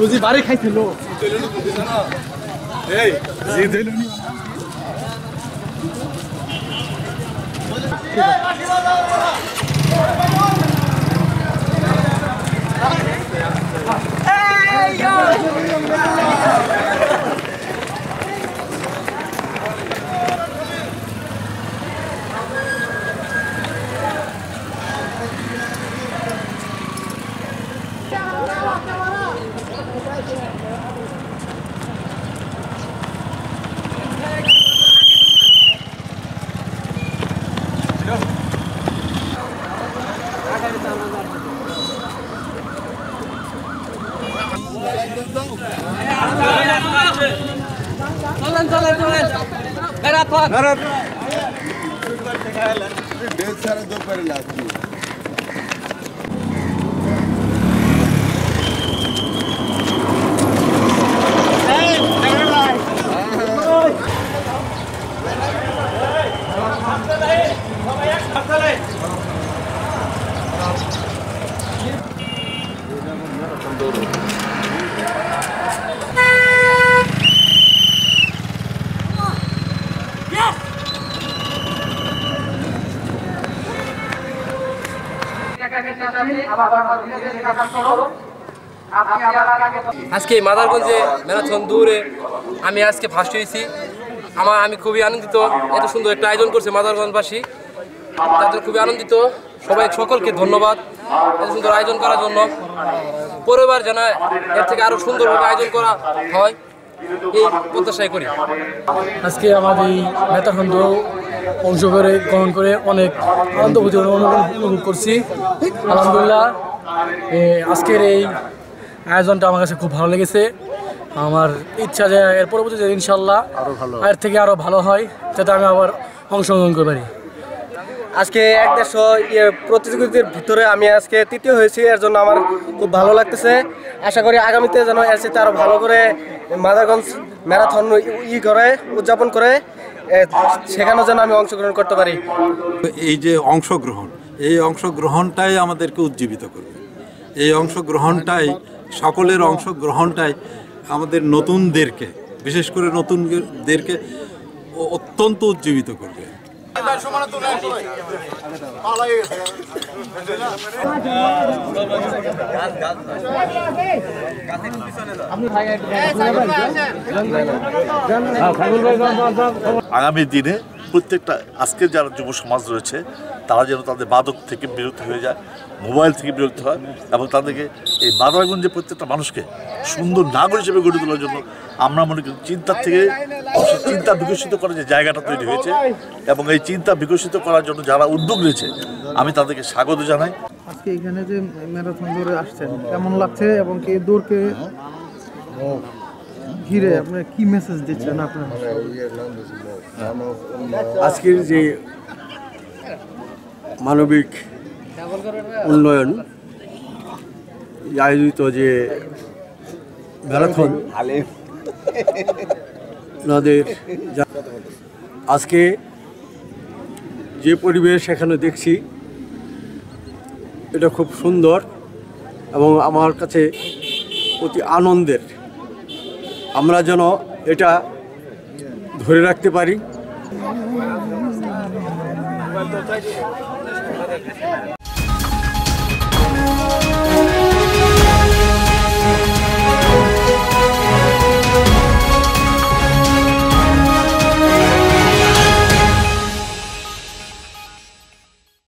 রোজি বাড়ি খাইছিল এই জি দিলনি আজকে মাদারগঞ্জে ম্যারাথন দৌড়ে আমি আজকে ফার্স্ট হয়েছি। আমি খুবই আনন্দিত। এত সুন্দর একটা আয়োজন করছে মাদারগঞ্জবাসী, তাদের খুবই আনন্দিত। সকলকে ধন্যবাদ এত সুন্দর আয়োজন করার জন্য। পরেরবার যেন এর থেকে আরো সুন্দরভাবে আয়োজন করা হয় এই প্রত্যাশাই করি। আজকে আমাদের এই ম্যারাথন দৌড় গ্রহণ করে অনেক আনন্দভূতি অনুভব করছি। আলহামদুলিল্লাহ, আজকের এই আয়োজনটা আমার কাছে খুব ভালো লেগেছে। আমার ইচ্ছা যে এর পরবর্তীতে ইনশাল্লাহ এর থেকে আরও ভালো হয়, যাতে আমি আবার অংশগ্রহণ করতে পারি। আজকে 150 প্রতিযোগিতার ভিতরে আমি আজকে তৃতীয় হয়েছি, এর জন্য আমার খুব ভালো লাগতেছে। আশা করি আগামীতে যেন এর সাথে আরও ভালো করে মাদারগঞ্জ ম্যারাথন উদযাপন করে সেখানেও যেন আমি অংশগ্রহণ করতে পারি। এই যে এই অংশগ্রহণটাই আমাদেরকে উজ্জীবিত করবে। এই অংশগ্রহণটাই সকলের অংশগ্রহণটাই আমাদের নতুনদেরকে, বিশেষ করে নতুনদেরকে অত্যন্ত উজ্জীবিত করবে। আগামী দিনে প্রত্যেকটা আজকের যারা যুব সমাজ রয়েছে তারা যেন তাদের মাদক থেকে বিরত হয়ে যায়, মোবাইল থেকে বিরত হয়, এবং তাদেরকে এই মাদারগঞ্জে প্রত্যেকটা মানুষকে সুন্দর নাগরিক হিসেবে গড়ে তোলার জন্য আমরা মনে করি চিন্তা বিকশিত করার যে জায়গাটা তৈরি হয়েছে, এবং এই চিন্তা বিকশিত করার জন্য যারা উদ্যোগ নিয়েছে আমি তাদেরকে স্বাগত জানাই। আজকে এখানে যে ম্যারাথন দৌড়ে আসছেন কেমন লাগছে, এবং কি দৌড়কে ঘিরে আপনার কি মেসেজ দিচ্ছেন আপনার? আজকের যে মানবিক উন্নয়ন আয়োজিত যে ম্যারাথন আজকে যে পরিবেশ এখানে দেখছি এটা খুব সুন্দর এবং আমার কাছে অতি আনন্দের। আমরা যেন এটা ধরে রাখতে পারি।